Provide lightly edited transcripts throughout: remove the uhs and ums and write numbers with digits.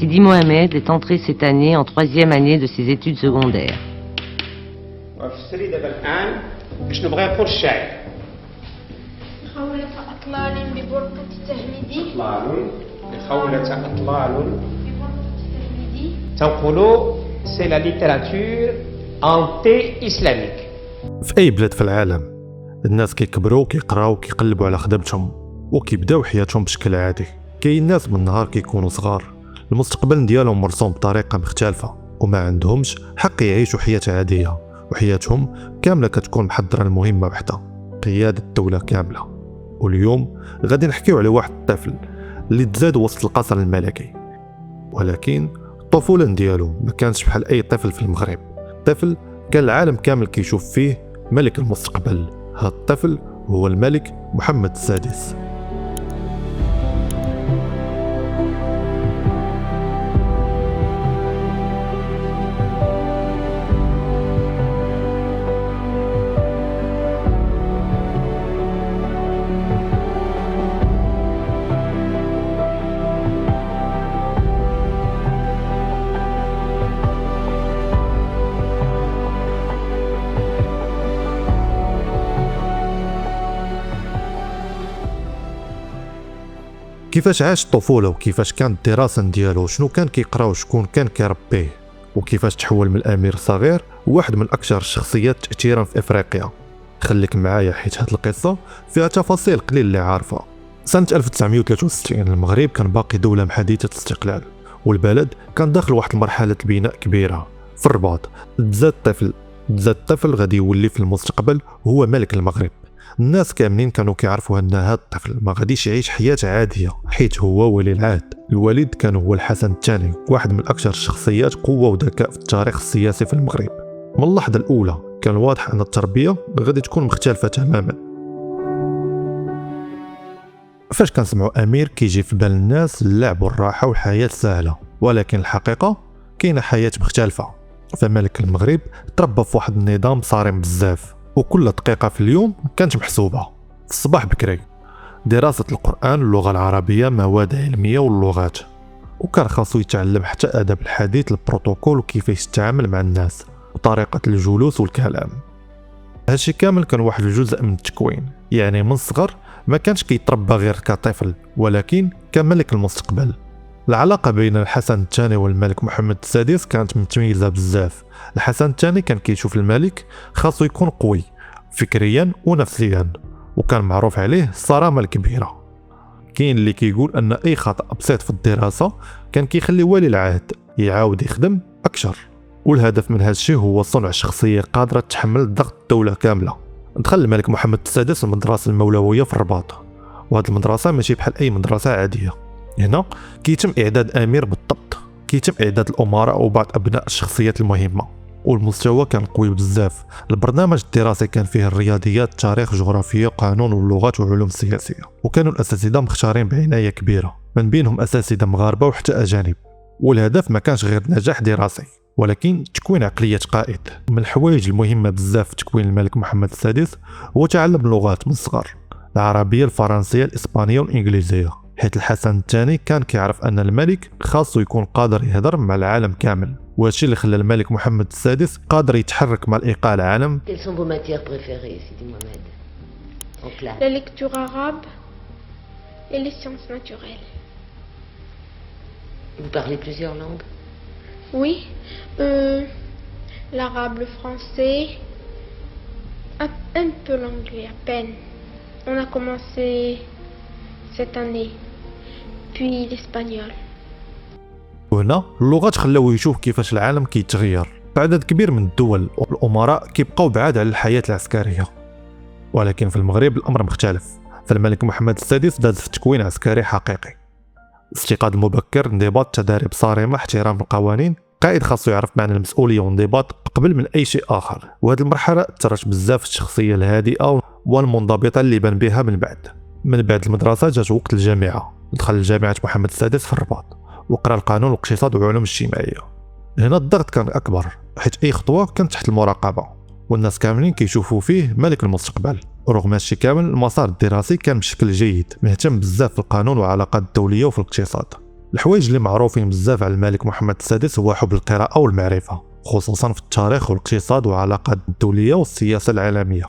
Sidi Mohamed est entré cette année en 3e année de ses études secondaires. وفسري دابا الآن باش نبغي نقول الشاعر. خولة أطلال ببرقة تهمدي. أطلال خولة أطلال ببرقة تهمدي. تنقولوا سي لا ليتراتور أنتي إسلاميك. في أي بلاد في العالم الناس كيكبروا كيقراو كيقلبوا على خدمتهم وكيبداو حياتهم بشكل عادي. كاين ناس من نهار كيكونوا صغار المستقبل ديالهم مرسوم بطريقه مختلفه وما عندهمش حق يعيشوا حياه عاديه، وحياتهم كامله كتكون محضره لمهمه وحده، قياده الدوله كامله. واليوم غادي نحكيو على واحد الطفل اللي تزاد وسط القصر الملكي، ولكن الطفوله ديالو ما كانش بحال اي طفل في المغرب. طفل كان العالم كامل كيشوف فيه ملك المستقبل. هذا الطفل هو الملك محمد السادس. كيفاش عاش الطفوله وكيفاش كانت الدراسه ديالو، شنو كان كيقرا وشكون كان كيربيه، وكيفاش تحول من الامير صغير واحد من اكثر الشخصيات تاثيرا في افريقيا. خليك معايا حيت هاد القصه فيها تفاصيل قليل اللي عارفها. سنه 1963 المغرب كان باقي دوله محدثه الاستقلال، والبلد كان داخل واحد مرحله بناء كبيره. في الرباط تزاد الطفل غادي يولي في المستقبل هو ملك المغرب. الناس كاملين كانوا كيعرفوا ان هذا الطفل ما غاديش يعيش حياه عاديه حيت هو ولي العهد. الوالد كان هو الحسن الثاني، واحد من اكثر الشخصيات قوه وذكاء في التاريخ السياسي في المغرب. من اللحظه الاولى كان واضح ان التربيه غادي تكون مختلفه تماما. فاش كنسمعوا امير كيجي في بال الناس اللعب والراحه والحياه سهله، ولكن الحقيقه كاينه حياه مختلفه. فملك المغرب تربى في واحد النظام صارم بزاف، وكل دقيقة في اليوم كانت محسوبة. في الصباح بكري دراسة القرآن، اللغة العربية، مواد علمية واللغات، وكان خاصو يتعلم حتى أدب الحديث، البروتوكول وكيفاش يتعامل مع الناس وطريقة الجلوس والكلام. هادشي كامل كان واحد الجزء من التكوين، يعني من صغر ما كانش كيتربى غير كطفل ولكن كملك المستقبل. العلاقة بين الحسن الثاني والملك محمد السادس كانت متميزة بزاف. الحسن الثاني كان كيشوف الملك خاصو يكون قوي فكريا ونفسيا، وكان معروف عليه الصرامة الكبيرة. كاين اللي كيقول ان اي خطأ بسيط في الدراسة كان كيخلي ولي العهد يعاود يخدم اكثر، والهدف من هذا الشيء هو صنع شخصية قادرة تحمل ضغط الدولة كاملة. دخل الملك محمد السادس المدرسة المولوية في الرباط، وهذه المدرسة ماشي بحال اي مدرسة عادية. هنا كيتم اعداد امير بالضبط، كيتم اعداد الامراء وبعض ابناء الشخصيات المهمه، والمستوى كان قوي بزاف. البرنامج الدراسي كان فيه الرياضيات، التاريخ، جغرافيا، قانون واللغات والعلوم السياسيه، وكانوا الاساتذه مختارين بعنايه كبيره، من بينهم اساتذه مغاربه وحتى اجانب. والهدف ما كانش غير نجاح دراسي ولكن تكوين عقليه قائد. من الحوايج المهمه بزاف في تكوين الملك محمد السادس هو تعلم اللغات من الصغر، العربيه، الفرنسيه، الاسبانيه والانجليزيه، حيث الحسن الثاني كان كيعرف ان الملك خاصو يكون قادر يهضر مع العالم كامل، وهادشي اللي خلى الملك محمد السادس قادر يتحرك مع الايقاع العالم. Quelles sont vos matières préférées, Sidi Mohamed, en classe? La lecture arabe et les sciences naturelles. Vous parlez plusieurs langues? Oui, l'arabe, le français, un peu l'anglais à peine. On a commencé cette année, puis l'espagnol. وهنا اللغات خلاو يشوف كيفاش العالم كيتغير. بعدد كبير من الدول والامراء كيبقاو بعاد على الحياه العسكريه، ولكن في المغرب الامر مختلف. فالملك محمد السادس داز في تكوين عسكري حقيقي، استيقاظ مبكر، انضباط، تداريب صارمه، احترام القوانين. قائد خاصو يعرف معنى المسؤوليه والانضباط قبل من اي شيء اخر. وهذه المرحله اثرت بزاف الشخصيه الهادئه والمنضبطه اللي بان بها من بعد المدرسه جات وقت الجامعه. دخل لجامعه محمد السادس في الرباط وقرا القانون والاقتصاد والعلوم الاجتماعيه. هنا الضغط كان اكبر حيت اي خطوه كانت تحت المراقبه، والناس كاملين كيشوفوا فيه ملك المستقبل. رغم هادشي كامل المسار الدراسي كان بشكل جيد، مهتم بزاف في القانون والعلاقات الدوليه وفي الاقتصاد. الحوايج اللي معروفين بزاف على الملك محمد السادس هو حب القراءة والمعرفة، خصوصا في التاريخ والاقتصاد والعلاقات الدولية والسياسة العالمية.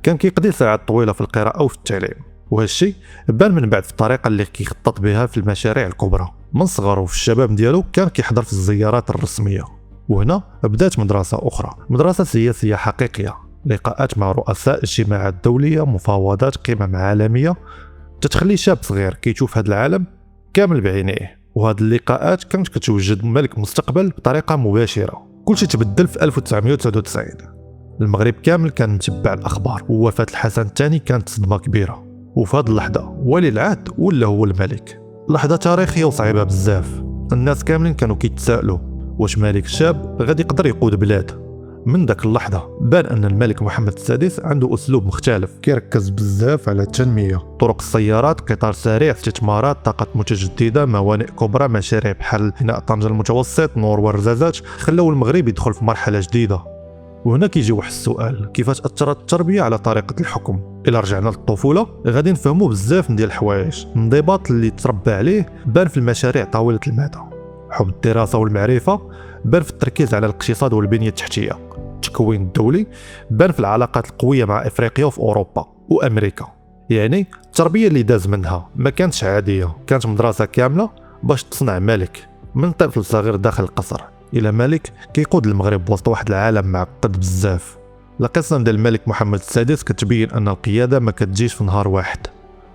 كان كيقضي ساعات طويلة في القراءة وفي التعليم، وهذا الشيء بان من بعد في الطريقة اللي كيخطط بها في المشاريع الكبرى. من صغره وفي الشباب ديالو كان كيحضر في الزيارات الرسمية، وهنا بدات مدرسة أخرى، مدرسة سياسية حقيقية، لقاءات مع رؤساء اجتماعات دولية، مفاوضات، قمم عالمية، تتخلي شاب صغير كيشوف هذا العالم كامل بعينيه. وهاد اللقاءات كانت كتوجد ملك مستقبل بطريقة مباشرة. كلشي تبدل في 1999. المغرب كامل كان متبع الأخبار، ووفاة الحسن الثاني كانت صدمة كبيرة، وفي هاد اللحظة ولي العهد ولا هو الملك. لحظة تاريخية وصعيبة بزاف. الناس كاملين كانوا كيتسائلوا واش ملك شاب غادي يقدر يقود بلاد. من داك اللحظة بان أن الملك محمد السادس عنده أسلوب مختلف، كيركز بزاف على التنمية، طرق السيارات، قطار سريع، استثمارات، طاقة متجددة، موانئ كبرى، مشاريع بحال بناء طنجة المتوسط، نور ورزازات، خلاو المغرب يدخل في مرحلة جديدة. وهنا كيجي واحد السؤال، كيفاش أثرت التربية على طريقة الحكم؟ إلا رجعنا للطفولة غادي نفهموا بزاف ديال الحوايج. الانضباط اللي تربى عليه بان في المشاريع طويلة المدى، حب الدراسة والمعرفة بان في التركيز على الاقتصاد والبنية التحتية، التكوين الدولي بان في العلاقات القوية مع إفريقيا وفي أوروبا وأمريكا. يعني التربية اللي داز منها ما كانتش عادية، كانت مدرسة كاملة باش تصنع ملك، من طفل صغير داخل القصر إلى ملك كيقود المغرب وسط واحد العالم معقد بزاف. القصة ديال الملك محمد السادس كتبين أن القيادة ما كتجيش في نهار واحد،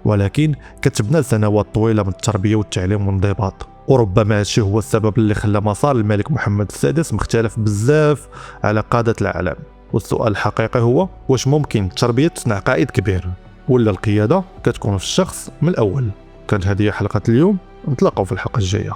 ولكن كتبنى سنوات طويلة من التربية والتعليم والانضباط. وربما هادشي هو السبب اللي خلى مسار الملك محمد السادس مختلف بزاف على قادة العالم. والسؤال الحقيقي هو واش ممكن التربية تصنع قائد كبير، ولا القيادة كتكون في الشخص من الأول؟ كانت هذه حلقة اليوم، نتلاقاو في الحلقة الجاية.